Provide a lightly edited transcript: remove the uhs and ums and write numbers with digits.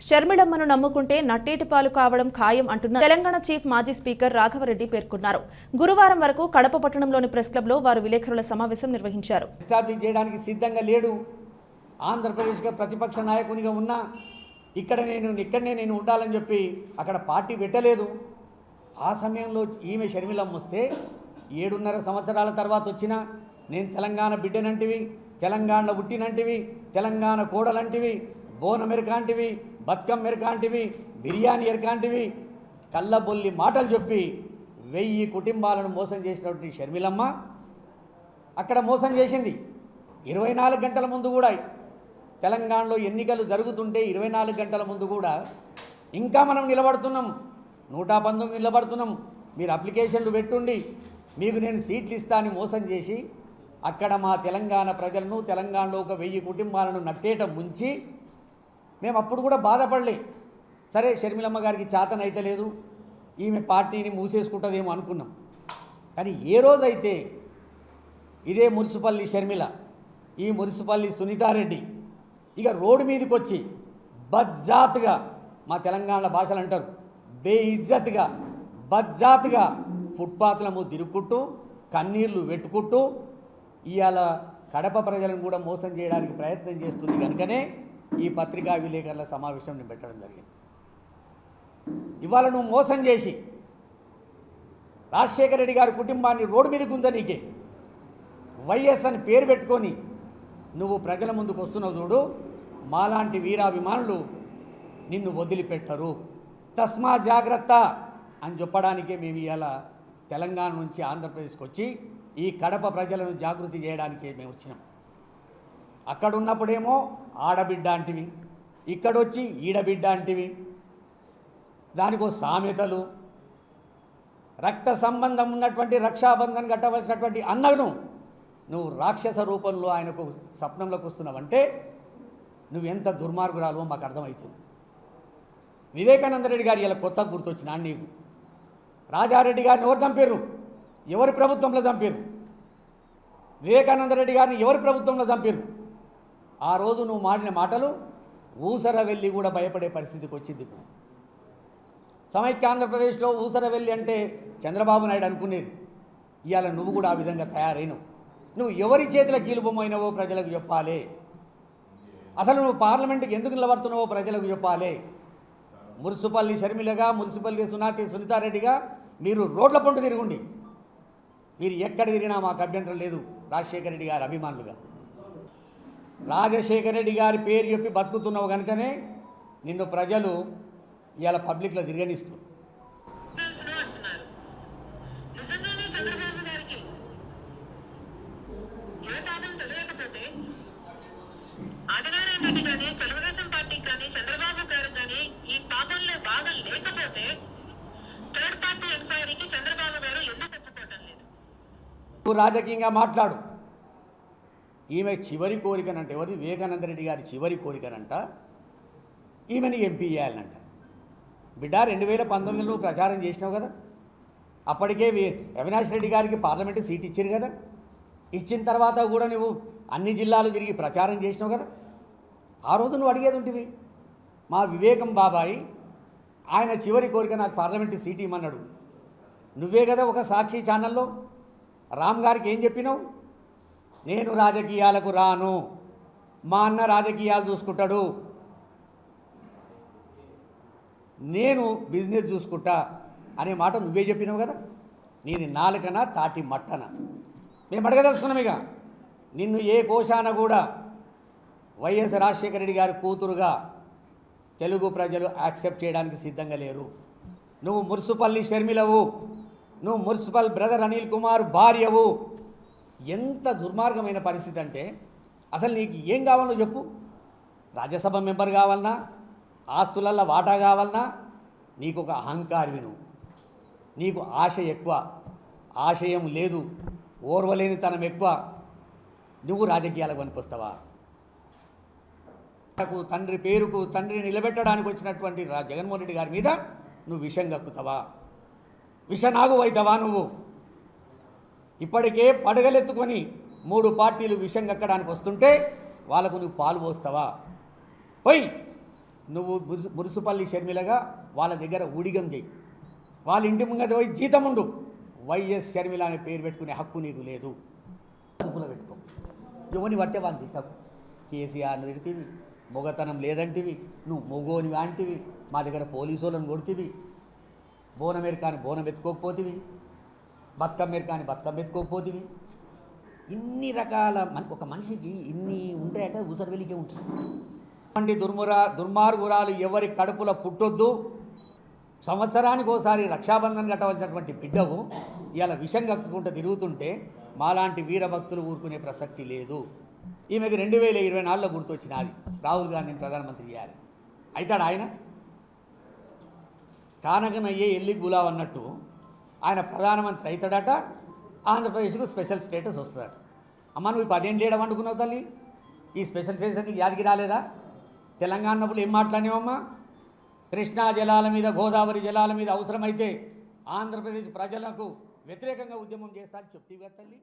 షర్మిలమ్మను నమ్ముకుంటే నట్టేటిపాలు కావడం ఖాయం అంటున్న తెలంగాణ చీఫ్ మాజీ స్పీకర్ రాఘవరెడ్డి పేర్కొన్నారు. గురువారం వరకు కడప పట్టణంలోని ప్రెస్ క్లబ్లో వారు విలేకరుల సమావేశం నిర్వహించారు. ఎస్టాబ్లిష్ చేయడానికి సిద్ధంగా లేడు. ఆంధ్రప్రదేశ్గా ప్రతిపక్ష నాయకునిగా ఉన్నా ఇక్కడనే నేను ఉండాలని చెప్పి అక్కడ పార్టీ పెట్టలేదు. ఆ సమయంలో ఈమె షర్మిలమ్మ వస్తే 7.5 సంవత్సరాల తర్వాత వచ్చినా నేను తెలంగాణ బిడ్డనంటివి, తెలంగాణ పుట్టినంటివి, తెలంగాణ కోడలంటివి, బోనం ఎరకాంటివి, బతుకమ్మ ఎరకాంటివి, బిర్యానీ ఎరకాంటివి కళ్ళబొల్లి మాటలు చెప్పి 1000 కుటుంబాలను మోసం చేసినటువంటి షర్మిలమ్మ అక్కడ మోసం చేసింది. 24 గంటల ముందు కూడా తెలంగాణలో ఎన్నికలు జరుగుతుంటే 24 గంటల ముందు కూడా ఇంకా మనం నిలబడుతున్నాం, 119 నిలబడుతున్నాం, మీరు అప్లికేషన్లు పెట్టుండి మీకు నేను సీట్లు ఇస్తా అని మోసం చేసి అక్కడ మా తెలంగాణ ప్రజలను, తెలంగాణలో ఒక 1000 కుటుంబాలను నట్టేట ముంచి మేము అప్పుడు కూడా బాధపడలే. సరే షర్మిలమ్మ గారికి చేతనైతే లేదు, ఈమె పార్టీని మూసేసుకుంటుందేమో అనుకున్నాం. కానీ ఏ రోజైతే ఇదే మురిసిపల్లి షర్మిల, ఈ మురిసిపల్లి సునీతారెడ్డి ఇక రోడ్డు మీదకి వచ్చి బజ్జాత్గా, మా తెలంగాణ భాషలు అంటారు బేఇజ్జత్గా, బజ్జాత్గా ఫుట్పాత్లము తిరుగుకుంటూ కన్నీళ్లు పెట్టుకుంటూ ఇవాళ కడప ప్రజలను కూడా మోసం చేయడానికి ప్రయత్నం చేస్తుంది. కనుకనే ఈ పత్రికా విలేకరుల సమావేశం నేను పెట్టడం జరిగింది. ఇవాళ నువ్వు మోసం చేసి రాజశేఖర రెడ్డి గారి కుటుంబాన్ని రోడ్డు మీదకి ఉందనీకే వైఎస్ అని పేరు పెట్టుకొని నువ్వు ప్రజల ముందుకు వస్తున్నావు చూడు, మాలాంటి వీరాభిమానులు నిన్ను వదిలిపెట్టరు, తస్మా జాగ్రత్త అని చెప్పడానికే మేము ఇవాళ తెలంగాణ నుంచి ఆంధ్రప్రదేశ్కి వచ్చి ఈ కడప ప్రజలను జాగృతి చేయడానికే మేము వచ్చినాం. అక్కడ ఉన్నప్పుడేమో ఆడబిడ్డ అంటివి, ఇక్కడొచ్చి ఈడబిడ్డ అంటివి, దానికో సామెతలు, రక్త సంబంధం ఉన్నటువంటి రక్షాబంధన్ కట్టవలసినటువంటి అన్నను నువ్వు రాక్షస రూపంలో ఆయనకు స్వప్నంలోకి వస్తున్నావంటే నువ్వెంత దుర్మార్గురాలో మాకు అర్థమవుతుంది. వివేకానంద రెడ్డి గారు ఇలా కొత్తగా గుర్తొచ్చినా నీకు, రాజారెడ్డి గారిని ఎవరు చంపారు? ఎవరి ప్రభుత్వంలో చంపారు? వివేకానంద రెడ్డి గారిని ఎవరి ప్రభుత్వంలో చంపారు? ఆ రోజు నువ్వు మాడిన మాటలు ఊసర వెళ్ళి కూడా భయపడే పరిస్థితికి వచ్చింది. ఇప్పుడు సమైక్య ఆంధ్రప్రదేశ్లో ఊసర వెళ్ళి అంటే చంద్రబాబు నాయుడు అనుకునేది. ఇవాళ నువ్వు కూడా ఆ విధంగా తయారైనవు. నువ్వు ఎవరి చేతిలో కీలుబొమ్మైనవో ప్రజలకు చెప్పాలి. అసలు నువ్వు పార్లమెంటుకి ఎందుకు నిలబడుతున్నావో ప్రజలకు చెప్పాలి. మురిసిపల్లి షర్మిలగా, మురిసిపల్లి సునీతారెడ్డిగా మీరు రోడ్ల పండు తిరుగుండి, మీరు ఎక్కడ తిరిగినా మాకు అభ్యంతరం లేదు. రాజశేఖర రెడ్డి గారి అభిమానులుగా రాజశేఖర రెడ్డి గారి పేరు చెప్పి బతుకుతున్నావు కనుకనే నిన్ను ప్రజలు ఇవాళ పబ్లిక్లో తిరగనిస్తారు. రాజకీయంగా మాట్లాడు. ఈమె చివరి కోరికనంట, ఎవరి వివేకానంద రెడ్డి గారి చివరి కోరికనంట ఈమెని ఎంపీ చేయాలనంట. బిడ్డ 2019లో ప్రచారం చేసినావు కదా, అప్పటికే అవినాష్ రెడ్డి గారికి పార్లమెంటు సీట్ ఇచ్చారు కదా, ఇచ్చిన తర్వాత కూడా నువ్వు అన్ని జిల్లాలు తిరిగి ప్రచారం చేసినావు కదా. ఆ రోజు నువ్వు అడిగేది ఉంటివి, మా వివేకం బాబాయ్ ఆయన చివరి కోరిక నాకు పార్లమెంటు సీట్ ఇమ్మన్నాడు. నువ్వే కదా ఒక సాక్షి ఛానల్లో రామ్ గారికి ఏం చెప్పినావు? నేను రాజకీయాలకు రాను, మా అన్న రాజకీయాలు చూసుకుంటాడు, నేను బిజినెస్ చూసుకుంటా అనే మాట నువ్వే చెప్పినావు కదా. నేను నాలుకన తాటి మట్టన మేము అడగదలుచుకున్నాం. ఇక నిన్ను ఏ కోశాన కూడా వైఎస్ రాజశేఖర రెడ్డి గారి కూతురుగా తెలుగు ప్రజలు యాక్సెప్ట్ చేయడానికి సిద్ధంగా లేరు. నువ్వు మురిసిపల్లి షర్మిలవు, నువ్వు మున్సిపల్ బ్రదర్ అనిల్ కుమార్ భార్యవు. ఎంత దుర్మార్గమైన పరిస్థితి అంటే అసలు నీకు ఏం కావాలో చెప్పు. రాజ్యసభ మెంబర్ కావాలన్నా, ఆస్తులల్లో వాటా కావాలన్నా, నీకు ఒక అహంకారివి నువ్వు. నీకు ఆశ ఎక్కువ, ఆశయం లేదు, ఓర్వలేనితనం ఎక్కువ. నువ్వు రాజకీయాలకు పనికొస్తావా? తండ్రి పేరుకు తండ్రిని నిలబెట్టడానికి వచ్చినటువంటి జగన్మోహన్ రెడ్డి గారి మీద నువ్వు విషం కక్కుతావా? విషనాగు అవుతావా నువ్వు? ఇప్పటికే పడగలెత్తుకొని 3 పార్టీలు విషం కక్కడానికి వస్తుంటే వాళ్ళకు నువ్వు పాలు పోస్తావా? పోయి నువ్వు మురుసుపల్లి షర్మిలగా వాళ్ళ దగ్గర ఊడిగం చేయి, వాళ్ళ ఇంటి ముంగట పోయి జీతం ఉండు. వైఎస్ షర్మిల అనే పేరు పెట్టుకునే హక్కు నీకు లేదు. అదుపులో పెట్టుకో. ఎవరిని పడితే వాళ్ళు తిట్టకు. కేసీఆర్ని తిడితివి, మొగతనం లేదంటివి, నువ్వు మొగోని అంటివి, మా దగ్గర పోలీసు వాళ్ళని కొడుతివి, బోనమెరకాని బోనం ఎత్తుకోకపోతివి, బతుకమ్మెరకాని బతుకమ్మ ఎత్తుకోకపోతివి. ఇన్ని రకాల ఒక మనిషికి ఇన్ని ఉంటాయంటే ఉసరవెలికే ఉంటుంది. అటువంటి దుర్మార్గురాలు ఎవరి కడుపులో పుట్టొద్దు. సంవత్సరానికి ఒకసారి రక్షాబంధన్ కట్టవలసినటువంటి బిడ్డవు ఇలా విషం కక్కుకుంటూ తిరుగుతుంటే మాలాంటి వీరభక్తులు ఊరుకునే ప్రసక్తి లేదు. ఈమెకు 2024లో గుర్తొచ్చినది రాహుల్ గాంధీని ప్రధానమంత్రి చేయాలి. అవుతాడు ఆయన? కానకనయ్యే ఎల్లి గులావ్ అన్నట్టు ఆయన ప్రధానమంత్రి అవుతాడట. ఆంధ్రప్రదేశ్కు స్పెషల్ స్టేటస్ వస్తుందట. అమ్మ నువ్వు 10 ఏళ్ళు ఏడ వండుకున్నావు తల్లి? ఈ స్పెషల్ స్టేటస్ నీకు యాదికి రాలేదా? తెలంగాణప్పుడు ఏం మాట్లాడినావమ్మా? కృష్ణా జలాల మీద, గోదావరి జలాల మీద అవసరమైతే ఆంధ్రప్రదేశ్ ప్రజలకు వ్యతిరేకంగా ఉద్యమం చేస్తా అని చెప్తీవి కదా తల్లి.